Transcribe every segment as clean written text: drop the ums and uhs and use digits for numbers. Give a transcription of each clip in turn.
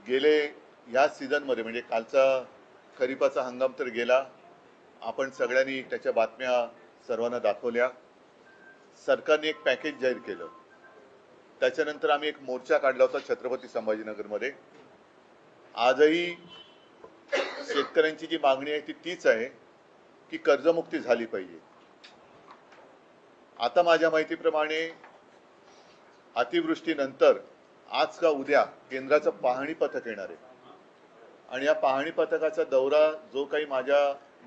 गेले या सीझनमध्ये म्हणजे कालचा खरीपाचा हंगाम तर गेला, आपण सगळ्यांनी त्याच्या बातम्या सर्वांना दाखवल्या. सरकारने एक पॅकेज जाहीर केलं. त्याच्यानंतर आम्ही एक मोर्चा काढला होता छत्रपती संभाजीनगरमध्ये. आजही शेतकऱ्यांची जी मागणी आहे ती तीच आहे की कर्जमुक्ती झाली पाहिजे. आता माझ्या माहितीप्रमाणे अतिवृष्टीनंतर आज का उद्या केंद्राचं पाहणी पथक येणार आहे आणि या पाहणी पथकाचा दौरा जो काही माझ्या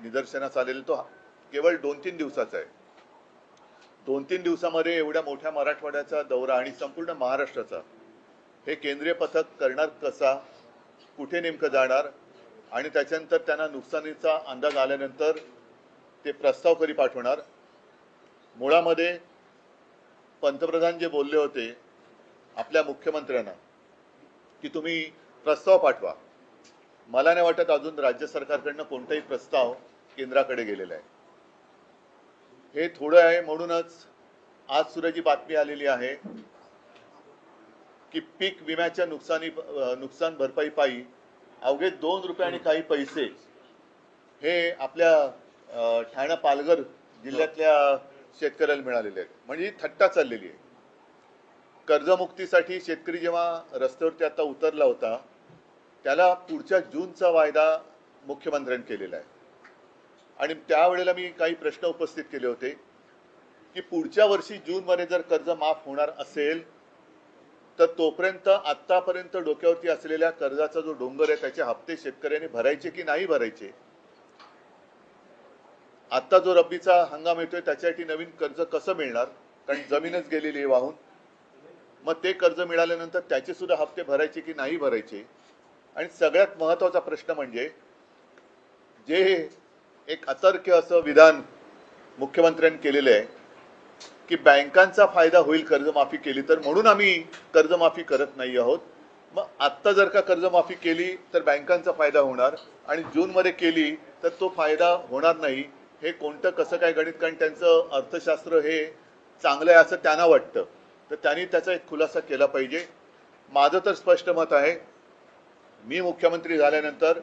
निदर्शनास आलेला तो केवळ 2-3 दिवसाचा आहे. 2-3 दिवसामध्ये एवढ्या मोठ्या मराठवाड्याचा दौरा आणि संपूर्ण महाराष्ट्राचा हे केंद्रीय पथक करणार कसा, कुठे नेमकं जाणार आणि त्याच्यानंतर त्यांना नुकसानीचा अंदाज आल्यानंतर ते प्रस्ताव कधी पाठवणार. मुळामध्ये पंतप्रधान जे बोलले होते आपल्या मुख्यमंत्र्यांना की तुम्ही प्रस्ताव पाठवा, मला नाही वाटत अजून राज्य सरकारकडनं कोणताही प्रस्ताव केंद्राकडे गेलेला आहे. हे थोडं आहे म्हणूनच आज सुद्धा जी बातमी आलेली आहे की पीक विम्याच्या नुकसान भरपाई पायी अवघे 2 रुपये आणि काही पैसे हे आपल्या ठाणे पालघर जिल्ह्यातल्या शेतकऱ्याला मिळालेले आहेत. म्हणजे ही थट्टा चाललेली आहे. कर्जमुक्तीसाठी शेतकरी जेव्हा रस्त्यावरती आता उतरला होता त्याला पुढच्या जूनचा वायदा मुख्यमंत्र्यांनी केलेला आहे आणि त्यावेळेला मी काही प्रश्न उपस्थित केले होते की पुढच्या वर्षी जूनमध्ये जर कर्ज माफ होणार असेल तर तोपर्यंत आतापर्यंत डोक्यावरती असलेल्या कर्जाचा जो डोंगर आहे त्याचे हप्ते शेतकऱ्यांनी भरायचे की नाही भरायचे. आता जो रब्बीचा हंगाम येतोय त्याच्यासाठी नवीन कर्ज कसं मिळणार, कारण जमीनच गेलेली आहे वाहून. मग ते कर्ज मिळाल्यानंतर त्याचे सुद्धा हप्ते भरायचे की नाही भरायचे. आणि सगळ्यात महत्त्वाचा प्रश्न म्हणजे जे एक अतर्क्य असं विधान मुख्यमंत्र्यांनी केलेलं आहे की बँकांचा फायदा होईल कर्जमाफी केली तर, म्हणून आम्ही कर्जमाफी करत नाही आहोत. मग आत्ता जर का कर्जमाफी केली तर बँकांचा फायदा होणार आणि जूनमध्ये केली तर तो फायदा होणार नाही. हे कोणतं कसं काय गणित, कारण त्यांचं अर्थशास्त्र हे चांगलं आहे असं त्यांना वाटतं, तर त्यांनी त्याचा एक खुलासा केला पाहिजे. माझं तर स्पष्ट मत आहे, मी मुख्यमंत्री झाल्यानंतर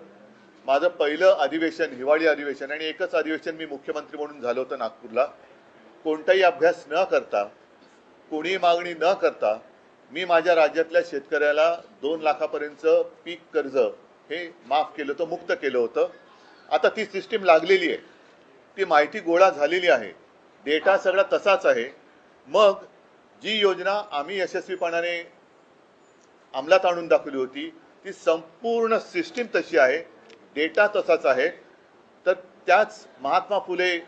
माझं पहिलं अधिवेशन हिवाळी अधिवेशन आणि एकच अधिवेशन मी मुख्यमंत्री म्हणून झालं होतं नागपूरला. कोणताही अभ्यास न करता, कोणी मागणी न करता मी माझ्या राज्यातल्या शेतकऱ्याला 2 लाखापर्यंत पीक कर्ज हे माफ केलं होतं, मुक्त केलं होतं. आता ती सिस्टीम लागलेली आहे, ती माहिती गोळा झालेली आहे, डेटा सगळा तसाच आहे. मग जी योजना आम्ही यशस्वीपणाने अंमलात आणून दाखवली होती ती संपूर्ण सिस्टीम तशी आहे, डेटा तसाच आहे. तर त्याच महात्मा फुले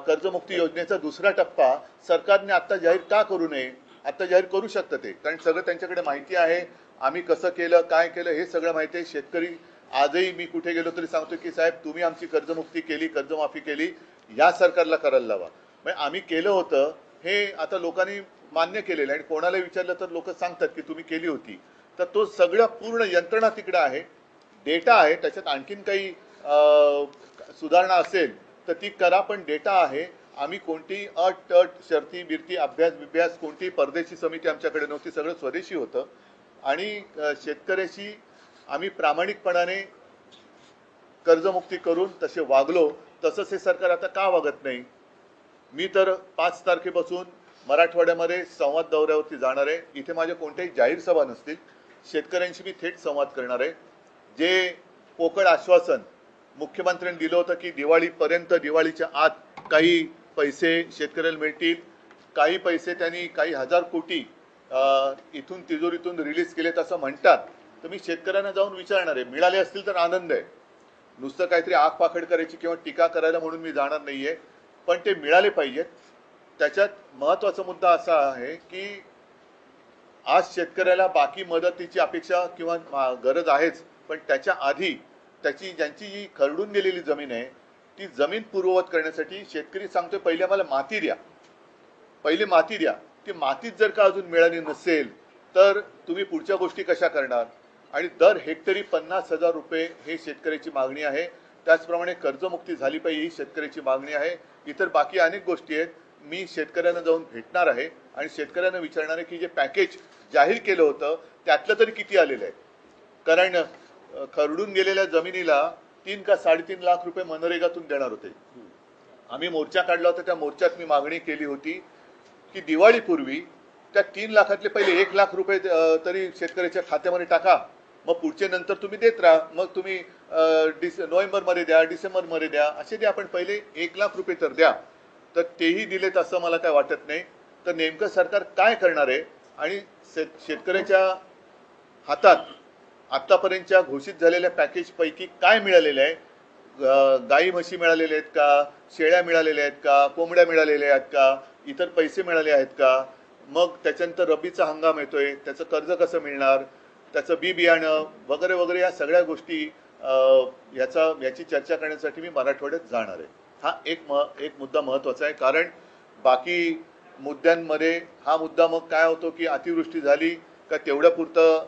कर्जमुक्ती योजनेचा दुसरा टप्पा सरकारने आता जाहीर का करू नये? आता जाहीर करू शकतं ते, कारण सगळं त्यांच्याकडे माहिती आहे. आम्ही कसं केलं, काय केलं हे सगळं माहिती आहे. शेतकरी आजही मी कुठे गेलो तरी सांगतो की साहेब तुम्ही आमची कर्जमुक्ती केली, कर्जमाफी केली, या सरकारला करायला लावा. म्हणजे आम्ही केलं होतं हे आता लोकांनी मान्य केलेलं आहे आणि कोणाला विचारलं तर लोक सांगतात की तुम्ही केली होती. तर तो सगळं पूर्ण यंत्रणा तिकडे आहे, डेटा आहे. त्याच्यात आणखीन काही सुधारणा असेल तर ती करा, पण डेटा आहे. आम्ही कोणती अट शर्ती बिरती अभ्यास कोणती परदेशी समिती आमच्याकडे नव्हती, सगळं स्वदेशी होतं आणि शेतकऱ्याशी आम्ही प्रामाणिकपणाने कर्जमुक्ती करून तसे वागलो. तसंच हे सरकार आता का वागत नाही? मी तर 5 तारखेपासून मराठवाड्यामध्ये संवाद दौऱ्यावरती जाणार आहे. इथे माझ्या कोणत्याही जाहीर सभा नसतील, शेतकऱ्यांशी मी थेट संवाद करणार आहे. जे पोकळ आश्वासन मुख्यमंत्र्यांनी दिलं होतं की दिवाळीपर्यंत, दिवाळीच्या आत काही पैसे शेतकऱ्याला मिळतील, काही पैसे त्यांनी काही हजार कोटी इथून तिजोरीतून रिलीज केलेत असं म्हणतात, तर मी शेतकऱ्यांना जाऊन विचारणार आहे. मिळाले असतील तर आनंद आहे, नुसतं काहीतरी आग पाखड करायची किंवा टीका करायला म्हणून मी जाणार नाहीये, पण ते मिळाले पाहिजेत. त्याच्यात महत्त्वाचा मुद्दा असा आहे की आज शेतकऱ्याला बाकी मदतीची अपेक्षा किंवा गरज आहेच, पण त्याच्या आधी ज्यांची जी खरडून गेलेली जमीन आहे ती जमीन पूर्ववत करण्यासाठी शेतकरी सांगतोय पहिले मला माती द्या, पहिली माती द्या. ती मातीच जर का अजून मिळाली नसेल तर तुम्ही पुढच्या गोष्टी कशा करणार? आणि दर हेक्टरी 50,000 रुपये हे शेतकऱ्याची मागणी आहे. त्याचप्रमाणे कर्जमुक्ती झाली पाहिजे ही शेतकऱ्याची मागणी आहे. इतर बाकी अनेक गोष्टी आहेत. मी शेतकऱ्यांना जाऊन भेटणार आहे आणि शेतकऱ्यांना विचारणार आहे की जे पॅकेज जाहीर केलं होतं त्यातलं तरी किती आलेलं आहे. कारण खरडून गेलेल्या जमिनीला 3 का 3.5 लाख रुपये मनरेगातून देणार होते. आम्ही मोर्चा काढला होता. त्या मोर्चात मी मागणी केली होती की दिवाळीपूर्वी त्या 3 लाखातले पहिले 1 लाख रुपये तरी शेतकऱ्याच्या खात्यामध्ये टाका, मग पुढचे नंतर तुम्ही देत राहा. मग तुम्ही नोव्हेंबरमध्ये द्या, डिसेंबरमध्ये द्या, असे द्या, पण पहिले 1 लाख रुपये तर द्या. तर तेही दिलेत असं मला काय वाटत नाही. तर नेमकं सरकार काय करणार आहे आणि शेतकऱ्याच्या हातात आतापर्यंतच्या घोषित झालेल्या पॅकेजपैकी काय मिळालेलं आहे? गाई म्हशी मिळालेल्या आहेत का, शेळ्या मिळालेल्या आहेत का, कोंबड्या मिळालेल्या आहेत का, इतर पैसे मिळाले आहेत का? मग त्याच्यानंतर रब्बीचा हंगाम येतोय, त्याचं कर्ज कसं मिळणार, त्याचं बी बियाणं वगैरे वगैरे, या सगळ्या गोष्टी याची चर्चा करण्यासाठी मी मराठवाड्यात जाणार आहे. हा एक मुद्दा महत्त्वाचा आहे. कारण बाकी मुद्द्यांमध्ये हा मुद्दा मग काय होतो की अतिवृष्टी झाली का तेवढ्यापुरतं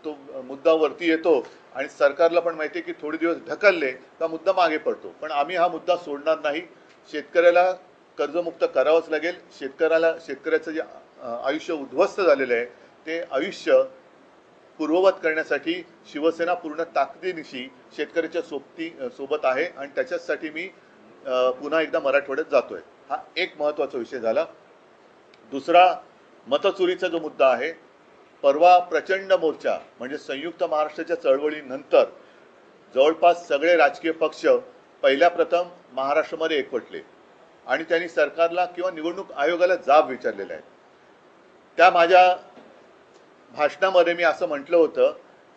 तो मुद्दा वरती येतो आणि सरकारला पण माहिती आहे की थोडे दिवस ढकलले का मुद्दा मागे पडतो. पण आम्ही हा मुद्दा सोडणार नाही. शेतकऱ्याला कर्जमुक्त करावंच लागेल. शेतकऱ्याचं जे आयुष्य उद्ध्वस्त झालेलं आहे ते आयुष्य पूर्ववत करण्यासाठी शिवसेना पूर्ण ताकदीनिशी शेतकऱ्याच्या सोबत आहे आणि त्याच्यासाठी मी पुन्हा एकदा मराठवाड्यात जातोय. हा एक महत्त्वाचा विषय झाला. दुसरा, मतचोरीचा जो मुद्दा आहे, परवा प्रचंड मोर्चा म्हणजे संयुक्त महाराष्ट्राच्या चळवळीनंतर जवळपास सगळे राजकीय पक्ष पहिल्या प्रथम महाराष्ट्रामध्ये एकवटले आणि त्यांनी सरकारला किंवा निवडणूक आयोगाला जाब विचारलेला आहे. त्या माझ्या भाषणामध्ये मी असं म्हटलं होतं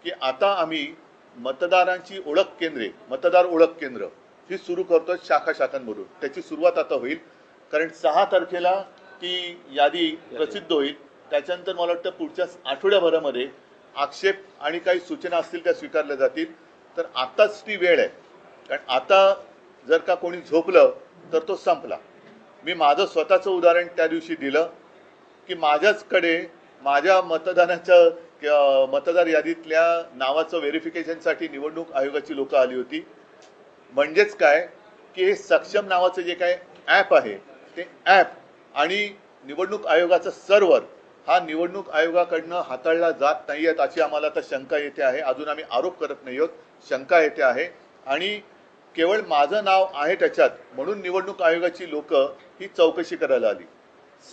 की आता आम्ही मतदारांची मतदार ओळख केंद्र ही सुरू करतो शाखांमधून. त्याची सुरुवात आता होईल. कारण 6 तारखेला ती यादी प्रसिद्ध होईल. त्याच्यानंतर मला वाटतं पुढच्या आठवड्याभरामध्ये आक्षेप आणि काही सूचना असतील त्या स्वीकारल्या जातील. तर आताच ती वेळ आहे. कारण आता जर का कोणी झोपलं तर तो संपला. मी माझं स्वतःचं उदाहरण त्या दिवशी दिलं की माझ्याचकडे माझ्या मतदार यादीतल्या नावाचं व्हेरिफिकेशनसाठी निवडणूक आयोगाची लोकं आली होती. म्हणजेच काय की हे सक्षम नावाचं जे काय ॲप आहे ते ॲप आणि निवडणूक आयोगाचं सर्व्हर हा निवडणूक आयोगाकडनं हाताळला जात नाही आहेत अशी आम्हाला आता शंका येते आहे. अजून आम्ही आरोप करत नाही आहोत, शंका येते आहे. आणि केवळ माझं नाव आहे त्याच्यात म्हणून निवडणूक आयोगाची लोकं ही चौकशी करायला आली.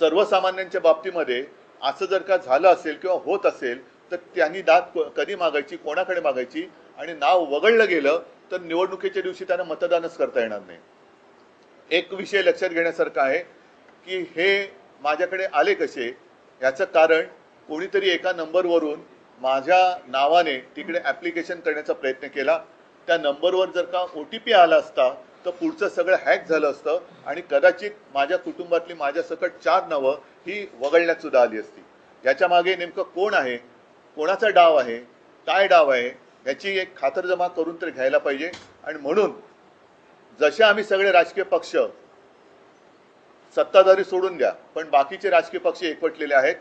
सर्वसामान्यांच्या बाबतीमध्ये असं जर का झालं असेल किंवा होत असेल तर त्यांनी दाद कधी मागायची, कोणाकडे मागायची, आणि नाव वगळलं गेलं तर निवडणुकीच्या दिवशी त्यांना मतदानच करता येणार नाही. एक विषय लक्षात घेण्यासारखा आहे की हे माझ्याकडे आले कसे, याचं कारण कोणीतरी एका नंबरवरून माझ्या नावाने तिकडे ॲप्लिकेशन करण्याचा प्रयत्न केला. त्या नंबरवर जर का OTP आला असता तर पुढचं सगळं हॅक झालं असतं आणि कदाचित माझ्या कुटुंबातली माझ्यासकट 4 नावं ही वगळण्यात सुद्धा आली असती. याच्या मागे नेमकं कोण आहे, कोणाचा डाव आहे, काय डाव आहे, याची एक खातरजमा करून तर घ्यायला पाहिजे. आणि म्हणून जसे आम्ही सगळे राजकीय पक्ष, सत्ताधारी सोडून द्या, पण बाकीचे राजकीय पक्ष एकवटलेले आहेत,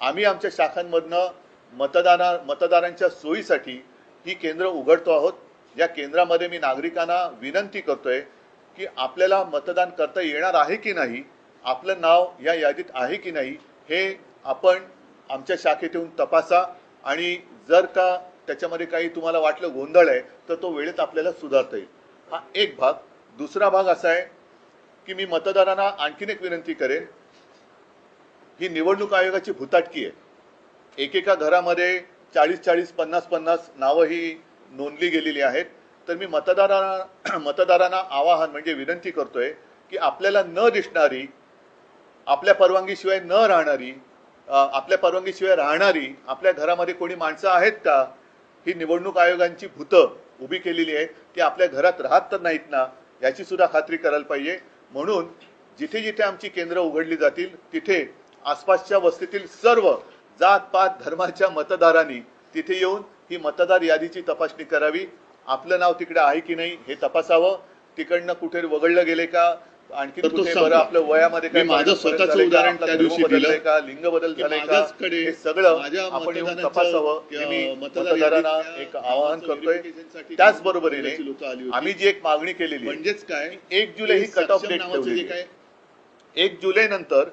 आम्ही आमच्या शाखांमधनं मतदारांच्या सोयीसाठी ही केंद्र उघडतो आहोत. या केंद्रामध्ये मी नागरिकांना विनंती करतोय की आपल्याला मतदान करता येणार आहे की नाही, आपलं नाव या यादीत आहे की नाही, हे आपण आमच्या शाखेत येऊन तपासा. आणि जर का त्याच्यामध्ये काही तुम्हाला वाटलं गोंधळ आहे तर तो वेळेत आपल्याला सुधारता येईल. हा एक भाग. दुसरा भाग असा आहे की मी मतदारांना आणखीन एक विनंती करेन. ही निवडणूक आयोगाची भुताटकी आहे. एकेका घरामध्ये 40-40, 50-50 नावं ही नोंदली गेलेली आहेत. तर मी मतदारांना आवाहन म्हणजे विनंती करतोय की आपल्याला न दिसणारी, आपल्या परवानगीशिवाय न राहणारी, आपल्या परवानगीशिवाय राहणारी आपल्या घरामध्ये कोणी माणसं आहेत का, ही निवडणूक आयोगांची भूतं उभी केलेली आहे, ती आपल्या घरात राहत तर नाहीत ना, याची सुद्धा खात्री करायला पाहिजे. म्हणून जिथे जिथे आमची केंद्र उघडली जातील तिथे आसपासच्या वस्तीतील सर्व जात-पात धर्माच्या मतदारांनी तिथे येऊन ही मतदार यादीची तपासणी करावी. आपलं नाव तिकडे आहे की नाही हे तपासावं. तिकडनं कुठे वगळलं गेले का, आणखी कुठे बरं आपलं वयामध्ये काय, माझं स्वतःचं उदाहरण त्या दिवशी दिलंय का, लिंग बदल झाले का, हे सगळं आपण येऊन तपासावं. मी मतदारांना एक आवाहन करतोय. त्याचबरोबरीने आम्ही जी एक मागणी केलेली म्हणजेच काय, 1 जुलै ही कट ऑफ डेट ठेवली आहे. 1 जुलै नंतर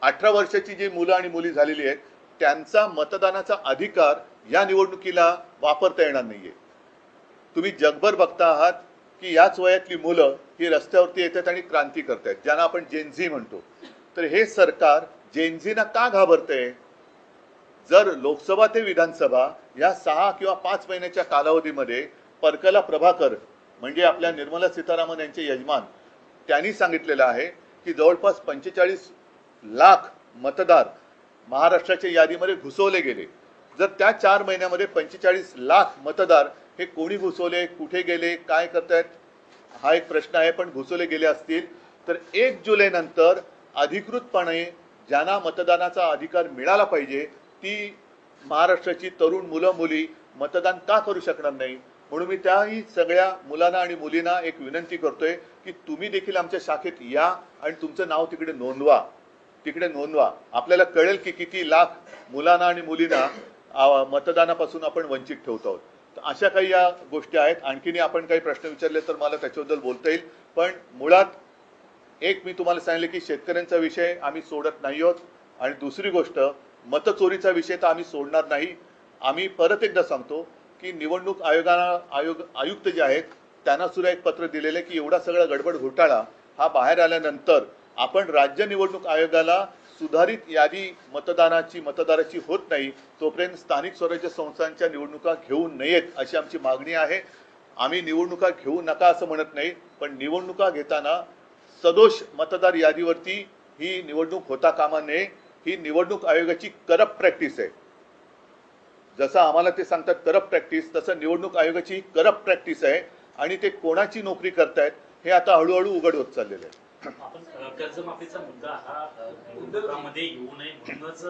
18 वर्षाची जी मुलं आणि मुली झालेली आहेत त्यांचा मतदानाचा अधिकार या निवडणुकीला वापरता येणार नाहीये. तुम्ही जगभर बघता आहात की याच वयातली मुलं ही रस्त्यावरती येतात आणि क्रांती करतायत, ज्यांना आपण जेनझी म्हणतो. तर हे सरकार जेनझीना का घाबरतंय? जर लोकसभा ते विधानसभा या 6 किंवा 5 महिन्याच्या कालावधीमध्ये परकला प्रभाकर म्हणजे आपल्या निर्मला सीतारामन यांचे यजमान त्यांनी सांगितलेलं आहे की जवळपास 45 लाख मतदार महाराष्ट्राच्या यादीमध्ये घुसवले गेले. जर त्या 4 महिन्यामध्ये 45 लाख मतदार हे कोणी घुसवले, कुठे गेले, काय करतायत हा एक प्रश्न आहे. पण घुसवले गेले असतील तर 1 जुलै नंतर अधिकृतपणे ज्यांना मतदानाचा अधिकार मिळाला पाहिजे ती महाराष्ट्राची तरुण मुलं मुली मतदान का करू शकणार नाही? म्हणून मी त्याही सगळ्या मुलांना आणि मुलींना एक विनंती करतोय की तुम्ही देखील आमच्या शाखेत या आणि तुमचं नाव तिकडे नोंदवा. आपल्याला कळेल की किती लाख मुलांना आणि मुलींना मतदानापासून आपण वंचित ठेवत आहोत. तर अशा काही या गोष्टी आहेत. आणखीन आपण काही प्रश्न विचारले तर मला त्याच्याबद्दल बोलता येईल. पण मुळात एक मी तुम्हाला सांगितले की शेतकऱ्यांचा विषय आम्ही सोडत नाही आहोत आणि दुसरी गोष्ट मतचोरीचा विषय तर आम्ही सोडणार नाही. आम्ही परत एकदा सांगतो की निवडणूक आयुक्त जे आहेत त्यांना सुद्धा एक पत्र दिलेलं आहे की एवढा सगळा गडबड घोटाळा हा बाहेर आल्यानंतर आपण राज्य निवडणूक आयोगाला सुधारित यादी मतदाराची होत नाही तोपर्यंत स्थानिक स्वराज्य संस्थांच्या निवडणुका घेऊ नयेत अशी आमची मागणी आहे. आम्ही निवडणुका घेऊ नका असं म्हणत नाही, पण निवडणुका घेताना सदोष मतदार यादीवरती ही निवडणूक होता कामा नये. ही निवडणूक आयोगाची करप्ट प्रॅक्टिस आहे. जसं आम्हाला ते सांगतात करप्ट प्रॅक्टिस, तसं निवडणूक आयोगाची करप्ट प्रॅक्टिस आहे आणि ते कोणाची नोकरी करतायत हे आता हळूहळू उघड होत चाललेलं आहे. कर्जमाफीचा मुद्दा हा उद्योगामध्ये येऊ नये म्हणूनच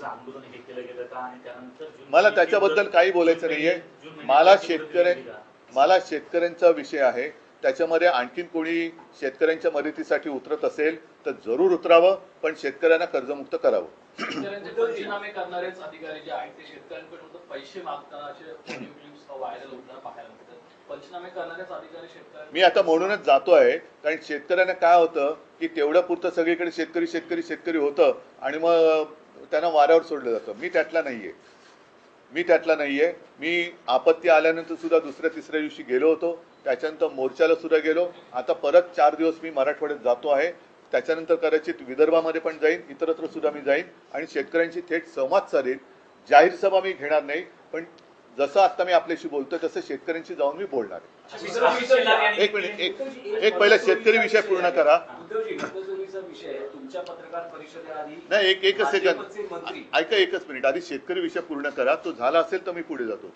आंदोलन हे केलं गेलं का? आणि त्यानंतर मला त्याच्याबद्दल काही बोलायचं नाहीये. मला शेतकऱ्यांचा विषय आहे. त्याच्यामध्ये आणखीन कोणी शेतकऱ्यांच्या मदतीसाठी उतरत असेल तर जरूर उतरावं, पण शेतकऱ्यांना कर्जमुक्त करावं. शेतकऱ्यांचे पंचनामे करणारेच अधिकारी जे आहेत ते शेतकऱ्यांकडून पैसे मागताना असे व्हायरल होताना पाहायला मिळतात. पंचनामे करणारेच अधिकारी शेतकऱ्यांना मी आता म्हणूनच जातो आहे, कारण शेतकऱ्यांना काय होतं की तेवढ्या पुरतं सगळीकडे शेतकरी होतं आणि मग त्यांना वाऱ्यावर सोडलं जातं. मी त्यातला नाहीये. मी आपत्ती आल्यानंतर सुद्धा दुसऱ्या तिसऱ्या दिवशी गेलो होतो. त्याच्यानंतर मोर्चाला सुद्धा गेलो. आता परत 4 दिवस मी मराठवाड्यात जातो आहे. त्याच्यानंतर कदाचित विदर्भामध्ये पण जाईन, इतरत्र सुद्धा मी जाईन आणि शेतकऱ्यांशी थेट संवाद साधेन. जाहीर सभा मी घेणार नाही, पण जसं आता मी आपल्याशी बोलतोय तसं शेतकऱ्यांशी जाऊन मी बोलणार आहे. एक मिनिट, एक पहिला शेतकरी विषय पूर्ण करा. नाही, एकच सेकंद ऐका, एकच मिनिट. आधी शेतकरी विषय पूर्ण करा. तो झाला असेल तर मी पुढे जातो.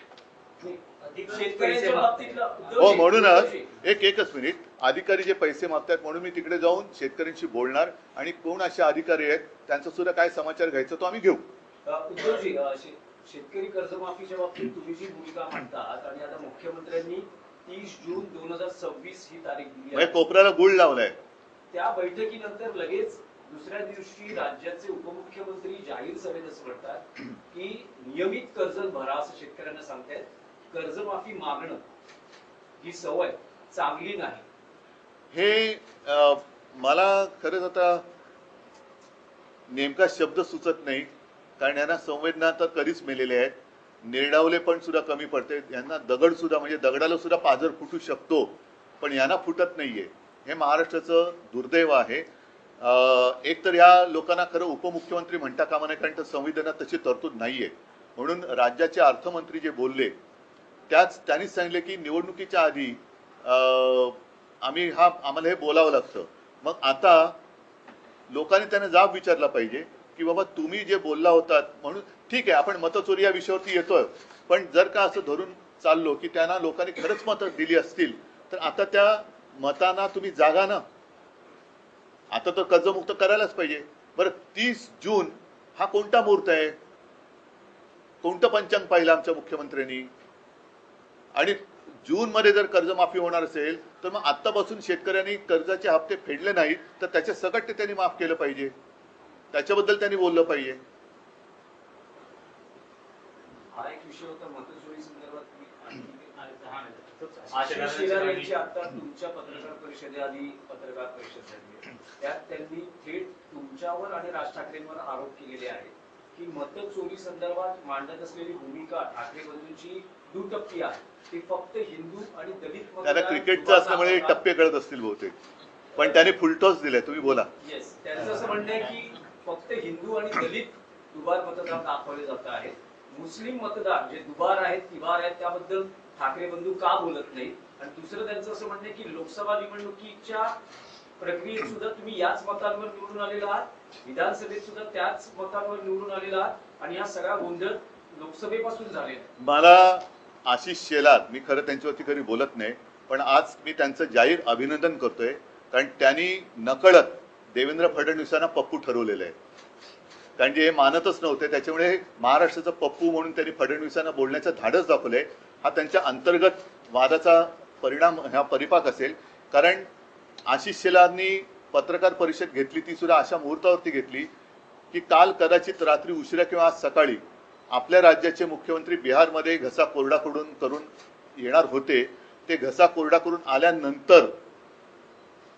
हो, म्हणूनच एकच मिनिट. अधिकारी जे पैसे मागतात म्हणून मी तिकडे जाऊन शेतकऱ्यांशी बोलणार आणि कोण असे अधिकारी आहेत त्यांचा सुद्धा काय समाचार घ्यायचा तो आम्ही घेऊ. उद्धवजी, शेतकरी कर्जमाफीच्या बाबतीत तुम्ही जी भूमिका मांडतात आणि आता मुख्यमंत्र्यांनी 30 जून 2026 ही तारीख दिली आहे, कोपऱ्याला गुळ लावलाय. त्या बैठकीनंतर लगेच दुसऱ्या दिवशी राज्याचे उपमुख्यमंत्री जाहीर सभेत असं म्हणतात की नियमित कर्ज भरा असं शेतकऱ्यांना सांगतायत. कर्जमाफी मागणं ही सवय चांगली नाही. हे मला खरंच आता नेमका शब्द सुचत नाही, कारण यांना संवेदना तर कधीच मेलेले आहेत. निर्डावले पण सुद्धा कमी पडते. यांना दगड सुद्धा म्हणजे दगडाला सुद्धा पाझर फुटू शकतो, पण यांना फुटत नाहीये. हे महाराष्ट्राचं दुर्दैव आहे. एक तर या लोकांना खरं उपमुख्यमंत्री म्हणता कामा नये, कारण संविधानात तशी तरतूद नाहीये. म्हणून राज्याचे अर्थमंत्री जे बोलले त्यांनीच सांगितले की निवडणुकीच्या आधी आम्हाला हे बोलावं लागतं. मग आता लोकांनी त्यांना जाब विचारला पाहिजे की बाबा तुम्ही जे बोलला होतात म्हणून ठीक आहे, आपण मतचोरी या विषयावरती येतोय, पण जर का असं धरून चाललो की त्यांना लोकांनी खरंच मतं दिली असतील तर आता त्या मतांना तुम्ही जागा ना. आता तर कर्जमुक्त करायलाच पाहिजे. बरं, 30 जून हा कोणता मुहूर्त आहे? कोणतं पंचांग पाहिलं आमच्या मुख्यमंत्र्यांनी? आणि जून मध्ये जर कर्जमाफी होणार असेल तर मग आत्तापासून शेतकऱ्यांनी कर्जाचे हप्ते फेडले नाहीत तर त्याचे सकट ते त्यांनी माफ केलं पाहिजे. त्याच्याबद्दल त्यांनी बोललं पाहिजे. हा एक विषय होता मतचोरी संदर्भात. आशिष शेलार यांची आता तुमच्या पत्रकार परिषदेआधी पत्रकार परिषद झाली, त्यात त्यांनी थेट तुमच्यावर आणि राज ठाकरेंवर आरोप केलेले आहेत की मतचोरी संदर्भात मांडत असलेली भूमिका ठाकरे बंधूंची दुटप्पी आहे. ती फक्त हिंदू आणि दलित त्याला मतदार क्रिकेटचं असल्यामुळे दुबार टप्पे कळत असतील बहुतेक, पण त्याने फुलटॉस दिलाय. तुम्ही बोला. येस, त्यांचं असं म्हणणं आहे की फक्त हिंदू आणि दलित दुबार मतदार दाखवले जात आहेत. मुस्लिम मतदार जे दुबार आहेत तिबार आहेत त्याबद्दल ठाकरे बंधू का बोलत नाही. आणि दुसरं त्यांचं असं म्हणणं आहे की लोकसभा निवडणुकीच्या प्रक्रियेत सुद्धा तुम्ही याच मतांवर निवडून आलेला आहात, विधानसभेत सुद्धा त्याच मतांवर निवडून आलेला आहात आणि हा सगळा गोंधळ लोकसभेपासून झालेला आहे. मला आशिष शेलार, मी खरं त्यांच्यावरती कधी बोलत नाही, पण आज मी त्यांचं जाहीर अभिनंदन करतोय, कारण त्यांनी नकळत देवेंद्र फडणवीसांना पप्पू ठरवलेलं आहे. कारण जे हे मानतच नव्हते, त्याच्यामुळे महाराष्ट्राचा पप्पू म्हणून त्यांनी फडणवीसांना बोलण्याचं धाडस दाखवलंय. हा त्यांच्या अंतर्गत वादाचा परिणाम, हा परिपाक असेल. कारण आशिष शेलारनी पत्रकार परिषद घेतली, ती सुद्धा अशा मुहूर्तावरती घेतली की काल कदाचित रात्री उशिरा किंवा आज सकाळी आपल्या राज्याचे मुख्यमंत्री बिहारमध्ये घसा कोरडा करून येणार होते. ते घसा कोरडा करून आल्यानंतर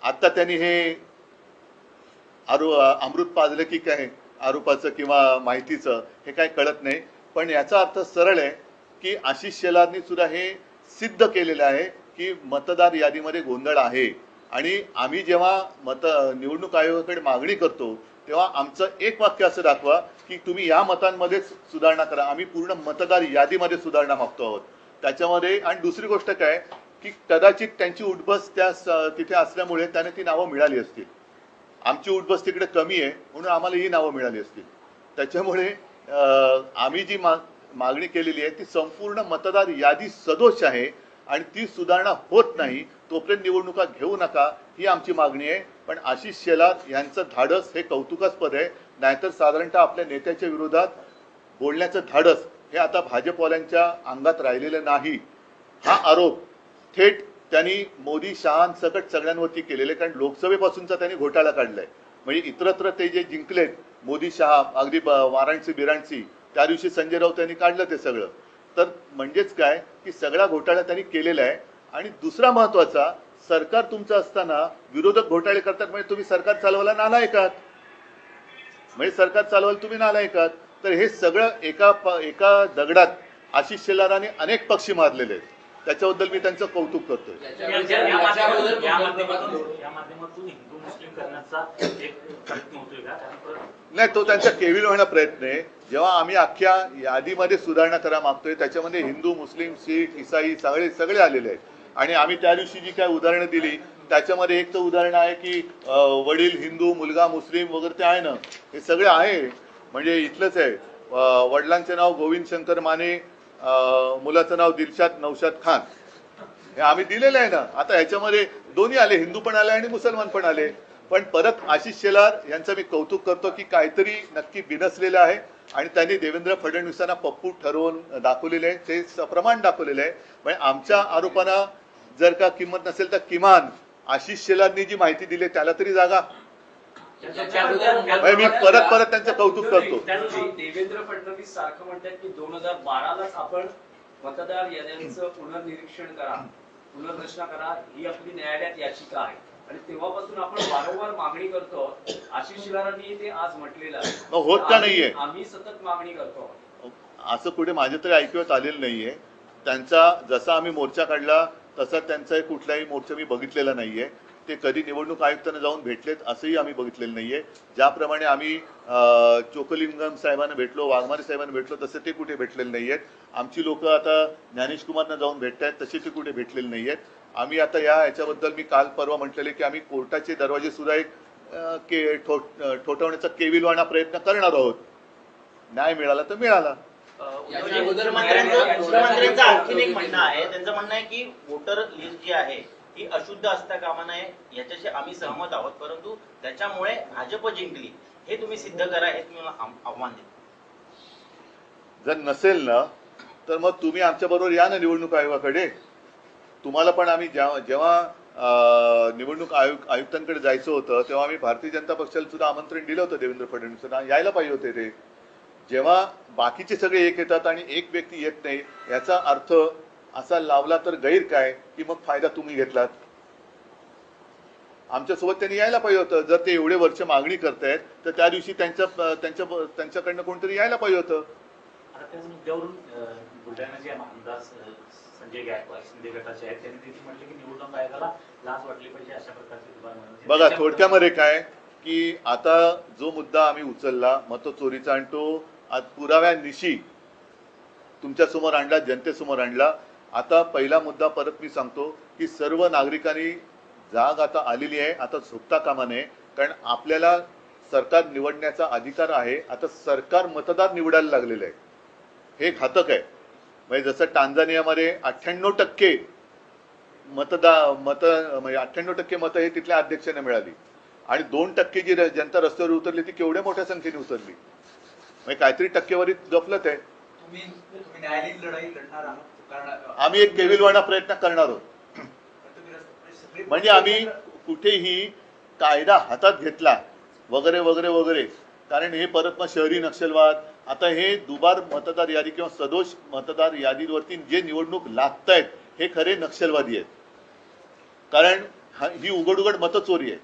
आता त्यांनी हे अमृत पाजलं की काय आरोपाचं किंवा माहितीचं, हे काय कळत नाही. पण याचा अर्थ सरळ आहे की आशिष शेलारनी सुद्धा हे सिद्ध केलेलं आहे की मतदार यादीमध्ये गोंधळ आहे. आणि आम्ही जेव्हा निवडणूक आयोगाकडे मागणी करतो तेव्हा आमचं एक वाक्य असं दाखवा की तुम्ही या मतांमध्येच सुधारणा करा. आम्ही पूर्ण मतदार यादीमध्ये सुधारणा मागतो आहोत त्याच्यामध्ये. आणि दुसरी गोष्ट काय की कदाचित त्यांची उठबस तिथे असल्यामुळे त्याने ती नावं मिळाली असतील. आमची उठबस तिकडे कमी आहे म्हणून आम्हाला ही नावं मिळाली असतील. त्याच्यामुळे आम्ही जी मागणी केलेली आहे ती संपूर्ण मतदार यादी सदोष आहे आणि ती सुधारणा होत नाही तोपर्यंत निवडणुका घेऊ नका, ही आमची मागणी आहे. पण आशिष शेलार यांचं धाडस हे कौतुकास्पद आहे. नाहीतर साधारणतः आपल्या नेत्याच्या विरोधात बोलण्याचं धाडस हे आता भाजपवाल्यांच्या अंगात राहिलेलं नाही. हा आरोप थेट त्यांनी मोदी शहांसकट सगळ्यांवरती केलेले, कारण लोकसभेपासूनचा त्यांनी घोटाळा काढलाय. म्हणजे इतरत्र ते जे जिंकलेत मोदी शहा, अगदी वाराणसी बिराणसी, त्या दिवशी संजय राऊत यांनी काढलं ते सगळं. तर म्हणजेच काय की सगळा घोटाळा त्यांनी केलेला आहे. आणि दुसरा महत्वाचा, सरकार तुमचं असताना विरोधक घोटाळे करतात म्हणजे तुम्ही सरकार चालवायला नालायकात, म्हणजे सरकार चालवायला तुम्ही नालायकात. तर हे सगळं एका दगडात आशिष शेलारांनी अनेक पक्षी मारलेले आहेत. त्याच्याबद्दल मी त्यांचं कौतुक करतोय. या माध्यमातून हिंदू मुस्लिम करण्याचा एक प्रयत्न होतोय का? नाही, तो त्यांचा केविलवाणा प्रयत्न आहे. जेव्हा आम्ही अख्ख्या यादीमध्ये सुधारणा करा मागतोय त्याच्यामध्ये हिंदू, मुस्लिम, शीख, इसाई सगळे आलेले आहेत. आणि आम्ही त्या दिवशी जी काय उदाहरणं दिली त्याच्यामध्ये एक तर उदाहरण आहे की वडील हिंदू, मुलगा मुस्लिम वगैरे ते आहे ना, हे सगळे आहे. म्हणजे इथलंच आहे, वडिलांचे नाव गोविंद शंकर माने, मुलाचं नाव दिलशाद नौशाद खान, हे आम्ही दिलेलं आहे ना. आता ह्याच्यामध्ये दोन्ही आले, हिंदू पण आले आणि मुसलमान पण आले. पण परत आशिष शेलार यांचं मी कौतुक करतो की काहीतरी नक्की बिनसलेलं आहे आणि त्यांनी देवेंद्र फडणवीसांना पप्पू ठरवून दाखवलेले आहे, ते प्रमाण दाखवलेलं आहे. म्हणजे आमच्या आरोपांना जर का किंमत नसेल तर किमान आशिष शेलारनी जी माहिती दिली त्याला तरी जागा. मी परत त्यांचं कौतुक करतो. देवेंद्र फडणवीस सारखं म्हणतात की 2012लाच आपण मतदार याद्यांचं पुनर्निरीक्षण करा, पुनर्रचना करा, ही आपली न्यायालयात याचिका आहे. आणि तेव्हापासून आपण वारंवार मागणी करतो. आशिष शेलारांनी ते आज म्हटलेलं आहे, होत का नाहीये, आम्ही सतत मागणी करतो. असं कुठे माझ्या तरी ऐकण्यात आलेलं नाहीये. त्यांचा जसा आम्ही मोर्चा काढला तसा त्यांचा कुठलाही मोर्चा मी बघितलेला नाहीये. ते कधी निवडणूक आयुक्तांना जाऊन भेटलेत असंही आम्ही बघितलेलं नाहीये. ज्याप्रमाणे आम्ही चोकलिंगम साहेबांना भेटलो, वाघमारे साहेबांना भेटलो, तसे ते कुठे भेटलेले नाहीयेत. आमची लोक आता ज्ञानेश कुमारना जाऊन भेटतायत, तसे ते कुठे भेटलेले नाहीयेत. आम्ही आता याच्याबद्दल मी काल परवा म्हटलेले की आम्ही कोर्टाचे दरवाजे सुद्धा एक ठोठवण्याचा केविलवाणा प्रयत्न करणार आहोत. न्याय मिळाला तर मिळाला. मुख्यमंत्र्यांचं आणखीन एक म्हणणं आहे, त्यांचं म्हणणं आहे की वोटर लिस्ट जी आहे ही अशुद्ध असता कामा नये, याच्याशी आम्ही सहमत आहोत, परंतु त्याच्यामुळे भाजप जिंकली हे तुम्ही सिद्ध करा, हे तुम्ही आव्हान देता. जर नसेल ना तर मग तुम्ही आमच्या बरोबर या ना निवडणूक आयोगाकडे. तुम्हाला पण आम्ही जेव्हा निवडणूक आयुक्तांकडे जायचं होतं तेव्हा आम्ही भारतीय जनता पक्षाला सुद्धा आमंत्रण दिलं होतं. देवेंद्र फडणवीसांना यायला पाहिजे होते ते. जेव्हा बाकीचे सगळे एक येतात आणि एक व्यक्ती येत नाही, याचा अर्थ असा लावला तर गैर काय की मग फायदा तुम्ही घेतलात. आमच्यासोबत त्यांनी यायला पाहिजे होतं. जर ते एवढे वर्ष मागणी करतायत तर त्या दिवशी त्यांच्याकडनं कोणतरी यायला पाहिजे होतं. आता त्याच मुद्द्यावरून बुलढाण्याचे आमदार संजय गायकवाड शिंदे गटाचे आहेत, त्यांनी देखील म्हटले की निवडणूक आयोगाला लाच वाटली पाहिजे अशा प्रकारचे बघा थोडक्यामध्ये काय की आता जो मुद्दा आम्ही उचलला मतचोरीचा आणि तो आज पुराव्यानिशी तुमच्यासमोर आणला, जनतेसमोर आणला. आता पहिला मुद्दा परत मी सांगतो की सर्व नागरिकांनी जाग आता आलेली आहे. आता झुकता कामा नये, कारण आपल्याला सरकार निवडण्याचा अधिकार आहे. आता सरकार मतदार निवडायला लागलेलं आहे, हे घातक आहे. म्हणजे जसं टांझानियामध्ये 98% म्हणजे 98% मतं हे तिथल्या अध्यक्षांना मिळाली आणि 2% जी जनता रस्त्यावर उतरली ती केवढ्या मोठ्या संख्येने उतरली. म्हणजे काहीतरी टक्केवारीत गफलत आहे. तुम्ही न्यायालयीन लढाई लढणार आहात कारण आम्ही एक केविलवाणा प्रयत्न करणार आहोत. म्हणजे आम्ही कुठेही कायदा हातात घेतला वगैरे वगैरे वगैरे, कारण हे परत मग शहरी नक्षलवाद, आता हे दुबार मतदार यादी किंवा सदोष मतदार यादीवरती जे निवडणूक लागतायत हे खरे नक्षलवादी आहेत. कारण ही उघड उघड मतचोरी आहे.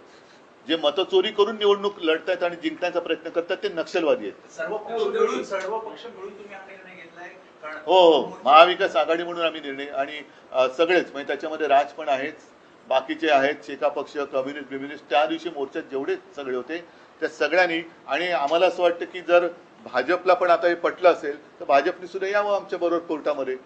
जे मतचोरी करून निवडणूक लढतायत आणि जिंकण्याचा प्रयत्न करतात ते नक्षलवादी आहेत. सर्व पक्ष मिळून तुम्ही हा निर्णय घेतलाय. हो, महाविकास आघाडी म्हणून आम्ही निर्णय आणि सगळेच म्हणजे त्याच्यामध्ये राज पण आहेच, बाकीचे आहेत, शेका पक्ष, कम्युनिस्ट त्या दिवशी मोर्चात जेवढे सगळे होते त्या सगळ्यांनी. आणि आम्हाला असं वाटतं की जर भाजपला पण आता हे पटलं असेल तर भाजपने सुद्धा यावं आमच्या बरोबर कोर्टामध्ये.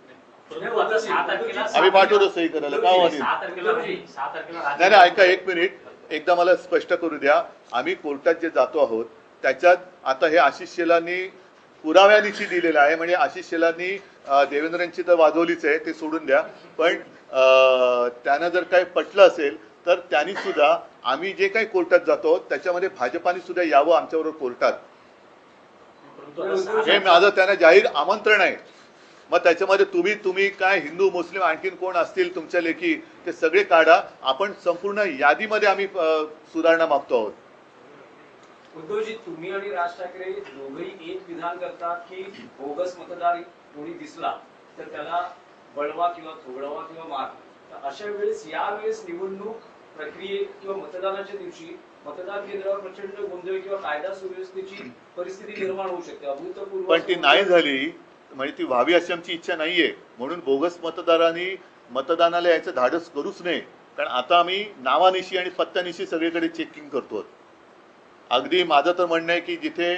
आम्ही पाठवतो सही करायला का वाटेल. नाही नाही ऐका एक मिनिट, एकदा मला स्पष्ट करू द्या. आम्ही कोर्टात जे जातो आहोत त्याच्यात आता हे आशिष शेलारनी पुराव्यानिशी दिलेलं आहे. म्हणजे आशिष शेलारनी देवेंद्रांची तर वाजवलीच आहे, ते सोडून द्या. पण त्यांना जर काही पटलं असेल तर त्यांनी सुद्धा आम्ही जे काही कोर्टात जातो त्याच्यामध्ये भाजपाने सुद्धा यावं आमच्याबरोबर कोर्टात. हे माझं त्यांना जाहीर आमंत्रण आहे. मग त्याच्यामध्ये तुम्ही काय हिंदू मुस्लिम आणखीन कोण असतील तुमच्या लेखी ते सगळे काढा. आपण संपूर्ण यादीमध्ये आम्ही सुधारणा मागतो आहोत. उद्धवजी, तुम्ही आणि राज ठाकरे दोघेही एक विधान करतात की बोगस मतदार कोणी दिसला तर त्याला बळवा किंवा थोडवा किंवा मार. तर अशा वेळेस यावेळेस निवडणूक प्रक्रियेत किंवा मतदानाच्या दिवशी मतदान केंद्रावर प्रचंड गोंधळ किंवा कायदा सुव्यवस्थेची परिस्थिती निर्माण होऊ शकते. अभूतपूर्व पण ती नाही झाली म्हणजे ती व्हावी अशी आमची इच्छा नाहीये. म्हणून बोगस मतदारांनी मतदानाला यायचं धाडस करूच नये. कारण आता आम्ही नावानिशी आणि पत्त्यानिशी सगळीकडे चेकिंग करतो. अगदी माझं तर म्हणणं आहे की जिथे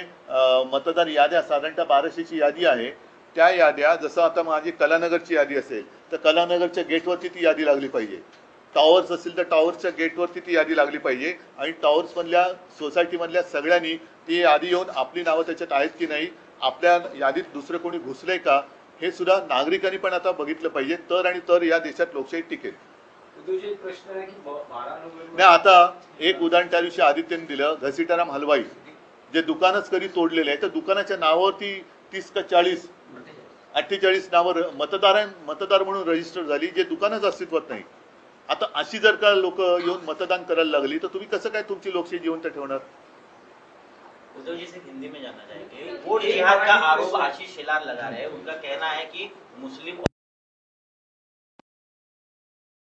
मतदार याद्या साधारणतः 1200ची यादी आहे त्या याद्या, जसं आता माझी कलानगरची यादी असेल तर कलानगरच्या गेटवरती ती यादी लागली पाहिजे. टॉवर्स असेल तर टॉवरच्या गेटवरती ती यादी लागली पाहिजे आणि टॉवर्समधल्या सोसायटीमधल्या सगळ्यांनी ती यादी येऊन आपली नावं त्याच्यात आहेत की नाही, आपल्या यादीत दुसरं कोणी घुसलंय का, हे सुद्धा नागरिकांनी पण आता बघितलं पाहिजे. तर या देशात लोकशाही टिकेल. प्रश्न आहे की 12 नोव्हेंबर नाही आता एक उदाहरण त्या दिवशी आदित्यने दिलं, घसीटाराम हलवाई जे दुकानच कधी तोडलेले आहे तर दुकानाच्या नावावरती 30 का 40 48 नावं मतदार म्हणून रजिस्टर झाली जे दुकानच अस्तित्वात नाही. आता अशी जर का लोक येऊन मतदान करायला लागली तर तुम्ही कसं काय तुमची लोकशाही जिवंत ठेवणार. उद्धव जी से हिंदी में जानना चाहेंगे. वोट जिहाद का आरोप आशीष शेलार लगा रहे हैं. उनका कहना है कि मुस्लिम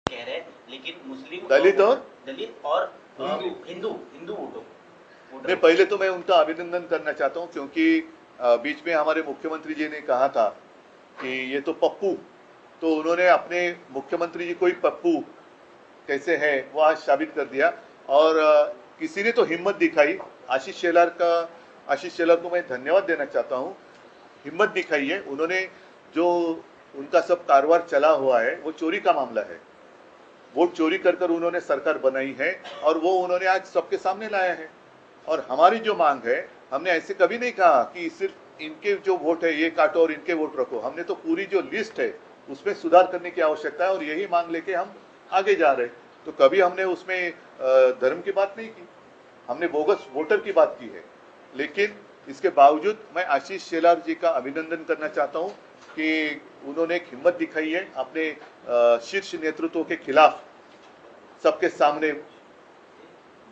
कह रहे लेकिन मुस्लिम दलित और हिंदू वोटों. मैं पहले तो मैं उनका अभिनंदन करना चाहता हूँ क्योंकि बीच में हमारे मुख्यमंत्री जी ने कहा था कि ये तो पप्पू, तो उन्होंने अपने मुख्यमंत्री जी को ही पप्पू कैसे है वो आज साबित कर दिया. और किसी ने तो हिम्मत दिखाई. आशीष शेलार को मैं धन्यवाद देना चाहता हूँ. हिम्मत दिखाई है उन्होंने. जो उनका सब कारोबार चला हुआ है वो चोरी का मामला है. वोट चोरी कर उन्होंने सरकार बनाई है और वो उन्होंने आज सबके सामने लाया है. और हमारी जो मांग है, हमने ऐसे कभी नहीं कहा कि सिर्फ इनके जो वोट है ये काटो और इनके वोट रखो. हमने तो पूरी जो लिस्ट है उसमें सुधार करने की आवश्यकता है और यही मांग लेके हम आगे जा रहे. तो कभी हमने उसमें धर्म की बात नहीं की, हमने बोगस वोटर की बात की है. लेकिन इसके बावजूद मैं आशीष शेलार जी का अभिनंदन करना चाहता हूँ कि उन्होंने एक हिम्मत दिखाई है अपने शीर्ष नेतृत्व के खिलाफ सबके सामने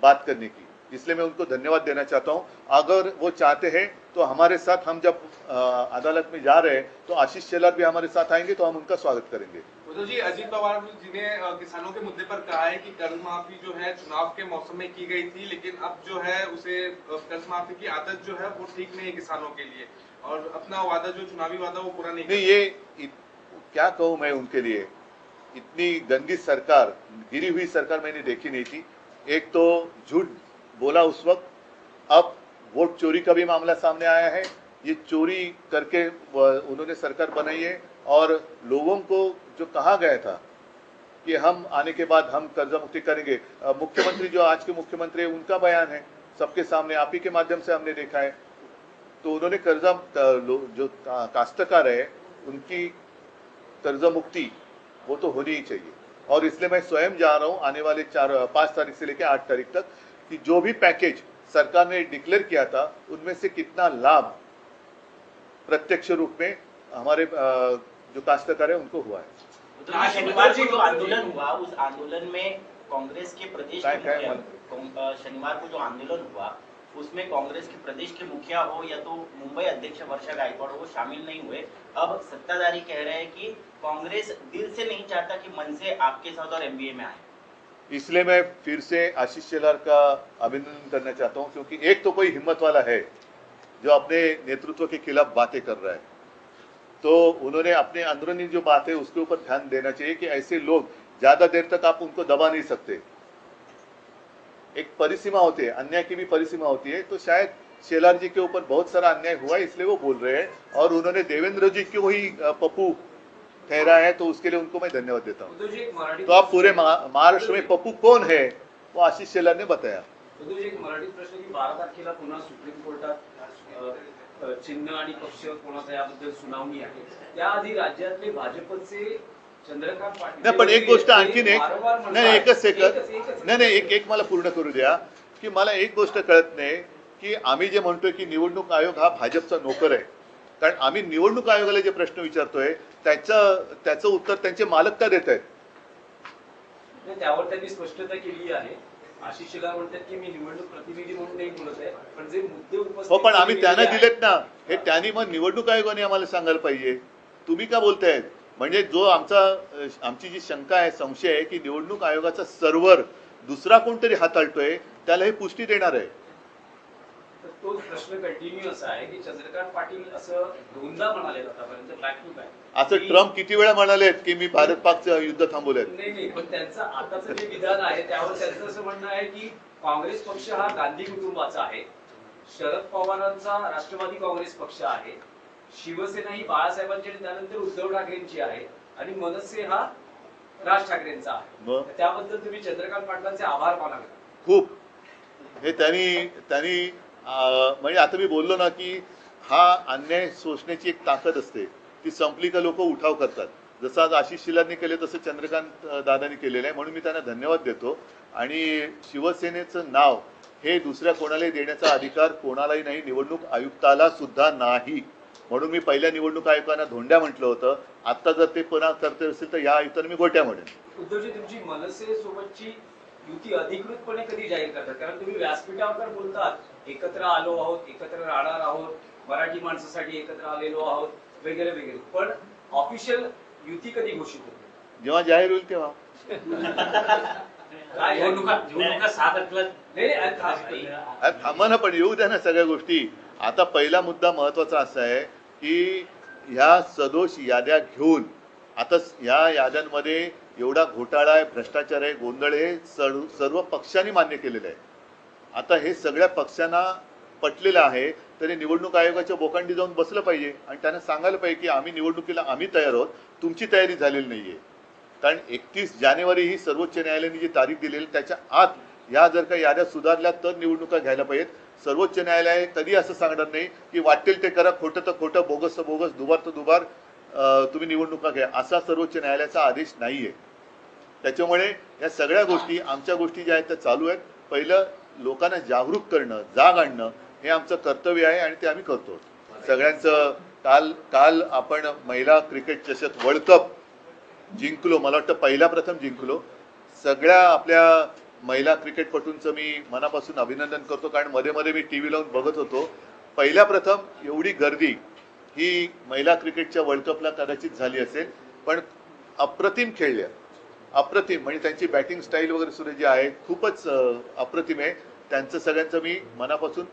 बात करने की. इसलिए मैं उनको धन्यवाद देना चाहता हूँ. अगर वो चाहते हैं तो हमारे साथ हम जब अदालत में जा रहे हैं तो आशीष शेलार भी हमारे साथ आएंगे तो हम उनका स्वागत करेंगे. तो जी अजीत पवार जी ने किसानों के मुद्दे पर कहा है कि कर्ज माफी जो है चुनाव के मौसम में की गई थी, लेकिन अब जो है उसे कर्ज माफी की आदत जो है वो ठीक नहीं है किसानों के लिए, और अपना वादा जो चुनावी वादा वो पूरा नहीं नहीं, क्या कहूँ मैं उनके लिए, इतनी गंदी सरकार, गिरी हुई सरकार मैंने देखी नहीं थी। एक तो झूठ बोला उस वक्त, अब वोट चोरी का भी मामला सामने आया है। ये चोरी करके उन्होंने सरकार बनाई है, और लोगों को जो कहा गया था कि हम आने के बाद हम कर्जा मुक्ति करेंगे, मुख्यमंत्री जो आज के मुख्यमंत्री है उनका बयान है सबके सामने, आप ही के माध्यम से हमने देखा है। तो उन्होंने कर्जा जो काश्तकार है उनकी कर्जा मुक्ति वो तो होनी ही चाहिए, और इसलिए मैं स्वयं जा रहा हूं आने वाले 5 तारीख से लेकर 8 तारीख तक कि जो भी पैकेज सरकार ने डिक्लेयर किया था उनमें से कितना लाभ प्रत्यक्ष रूप में हमारे जो काश्तकार है उनको हुआ है। तो शनिवार को जो आंदोलन हुआ, उस आंदोलन में कांग्रेस के प्रदेश के मुखिया, शनिवार को जो आंदोलन हुआ उसमें कांग्रेस के प्रदेश के मुखिया हो या तो मुंबई अध्यक्ष वर्षा गायकवाड़ हो, शामिल नहीं हुए। अब सत्ताधारी कह रहे हैं कि कांग्रेस दिल से नहीं चाहता कि मन से आपके साथ और एमबीए में आए। इसलिए मैं फिर से आशीष शेलार का अभिनंदन करना चाहता हूं, क्योंकि एक तो कोई हिम्मत वाला है जो अपने नेतृत्व के खिलाफ बातें कर रहा है, तो उन्होंने अपने अंदरूनी जो बात है उसके ऊपर ध्यान देना चाहिए कि ऐसे लोग ज्यादा देर तक आप उनको दबा नहीं सकते। एक परिसीमा होती है, अन्याय की भी परिसीमा होती है। तो शायद शेलार जी के ऊपर बहुत सारा अन्याय हुआ इसलिए वो बोल रहे हैं, और उन्होंने देवेंद्र जी को ही पप्पू ठहरा है, तो उसके लिए उनको मैं धन्यवाद देता हूँ। तो आप पूरे महाराष्ट्र में पप्पू कौन है वो आशीष शेलार ने बताया। एक मराठी प्रश्न की 12 तारखेला पुन्हा सुप्रीम कोर्टात चिन्ह आणि पक्ष कोणाचा याबद्दल सुनावणी आहे। त्याआधी राज्यातले भाजपचे चंद्रकांत पाटील नाही, पण एक गोष्ट आणखीन एक नाही, एकच सेकंद नाही, एक मला पूर्ण करू द्या की मला एक गोष्ट कळत नाही की आम्ही जे म्हणतोय की निवडणूक आयोग हा भाजपचा नोकर आहे, कारण आम्ही निवडणूक आयोगाला जे प्रश्न विचारतोय त्याचं उत्तर त्यांचे मालक का देत आहेत? त्यावर त्यांनी स्पष्टता केली आहे। आशिष शेलार म्हणतात की मी निवडणूक प्रतिनिधी म्हणून नाही बोलत आहे, पण जे मुद्दे उपस्थित हो, पण आम्ही त्यांना दिलेत ना, हे त्यांनी मग निवडणूक आयोगाने आम्हाला सांगायला पाहिजे। तुम्ही का बोलतायत? म्हणजे जो आमची जी शंका आहे, संशय आहे की निवडणूक आयोगाचा सर्व्हर दुसरा कोणतरी हाताळतोय, त्याला हे पुष्टी देणार आहे। तर तो प्रश्न कंटिन्यू असा आहे की चंद्रकांत पाटील असं दोनदा म्हणाले आतापर्यंत बॅक टू बॅक, असं ट्रम्प किती वेळा म्हणालेत की मी भारत पाकचं युद्ध थांबवलंय? नाही, पण त्यांचं आताचं जे विधान आहे त्यावर त्यांचं असं म्हणणं आहे की काँग्रेस पक्ष हा गांधी कुटुंबाचा आहे, शरद पवारांचा राष्ट्रवादी काँग्रेस पक्ष आहे, शिवसेना ही बाळासाहेबांची आणि त्यानंतर उद्धव ठाकरेंची आहे, आणि मनसे हा राज ठाकरेंचा आहे। त्याबद्दल तुम्ही चंद्रकांत पाटलांचे आभार मानावे। खूप हे त्यांनी म्हणजे आता मी बोललो ना की हा अन्याय सोसण्याची एक ताकद असते, ती संपली का लोक उठाव करतात। जसं आज आशिष शेलारनी केले तसं चंद्रकांत दादांनी केलेलं आहे, म्हणून मी त्यांना धन्यवाद देतो। आणि शिवसेनेचं नाव हे दुसऱ्या कोणालाही देण्याचा अधिकार कोणालाही नाही, निवडणूक आयुक्ताला सुद्धा नाही। म्हणून मी पहिल्या निवडणूक आयोगांना धोंड्या म्हटलं होतं, आता जर ते पुन्हा करते असेल तर या आयुक्तांना मी गोट्या म्हणेन। उद्धवजी, तुमची मनसे सोबतची युती अधिकृतपणे कधी जाहीर करतात? कारण तुम्ही व्यासपीठावर तर बोलतात एकत्र आलो आहोत, एकत्र राहणार आहोत, मराठी माणसासाठी एकत्र आलेलो आहोत वगैरे वगैरे, पण ऑफिशियल युती कधी घोषित होते? जेव्हा जाहीर होईल तेव्हा। निवडणुका 6 तारखेला थांबा ना, पण येऊ द्या ना सगळ्या गोष्टी। आता पहिला मुद्दा महत्वाचा असा आहे की ह्या सदोष याद्या घेऊन आता ह्या याद्यांमध्ये एवढा घोटाळा आहे, भ्रष्टाचार आहे, गोंधळ आहे, सर्व पक्षांनी मान्य केलेलं आहे। आता हे सगळ्या पक्षांना पटलेलं आहे, तरी निवडणूक आयोगाच्या बोकांडी जाऊन बसलं पाहिजे आणि त्यांना सांगायला पाहिजे की आम्ही निवडणुकीला आम्ही तयार आहोत, तुमची तयारी झालेली नाहीये। कारण 31 जानेवारी ही सर्वोच्च न्यायालयाने जी तारीख दिलेली त्याच्या आत ह्या जर का याद्या सुधारल्या तर निवडणुका घ्यायला पाहिजेत। सर्वोच्च न्यायालय कधी असं सांगणार नाही की वाटेल ते करा, खोटं तर खोटं, बोगस तर बोगस, दुबार तर दुबार, तुम्ही निवडणुका घ्या, असा सर्वोच्च न्यायालयाचा आदेश नाहीये। त्याच्यामुळे या सगळ्या गोष्टी आमच्या गोष्टी ज्या आहेत त्या चालू आहेत। पहिलं लोकांना जागरूक करणं, जाग आणणं हे आमचं कर्तव्य आहे आणि ते आम्ही करतो। सगळ्यांचं काल आपण महिला क्रिकेट चषक वर्ल्ड कप जिंकलो, मला वाटतं प्रथम जिंकलो। सगळ्या आपल्या महिला क्रिकेटपटूंचं मी मनापासून अभिनंदन करतो, कारण मध्ये मध्ये मी टीव्ही लावून बघत होतो, प्रथम एवढी गर्दी ही महिला क्रिकेटच्या वर्ल्ड कपला कदाचित झाली असेल। पण अप्रतिम खेळल्या, अप्रतिम. म्हणजे त्यांची बॅटिंग स्टाईल वगैरे सुद्धा जी आहे खूपच अप्रतिम आहे. त्यांचं सगळ्यांचं मी मनापासून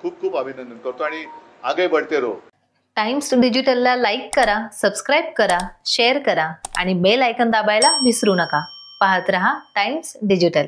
खूप खूप अभिनंदन करतो आणि आगे बढ़ते रहो. टाइम्स डिजिटलला लाईक करा, सबस्क्राईब करा, शेअर करा आणि बेल आयकॉन दाबायला विसरू नका. पाहत रहा टाइम्स डिजिटल.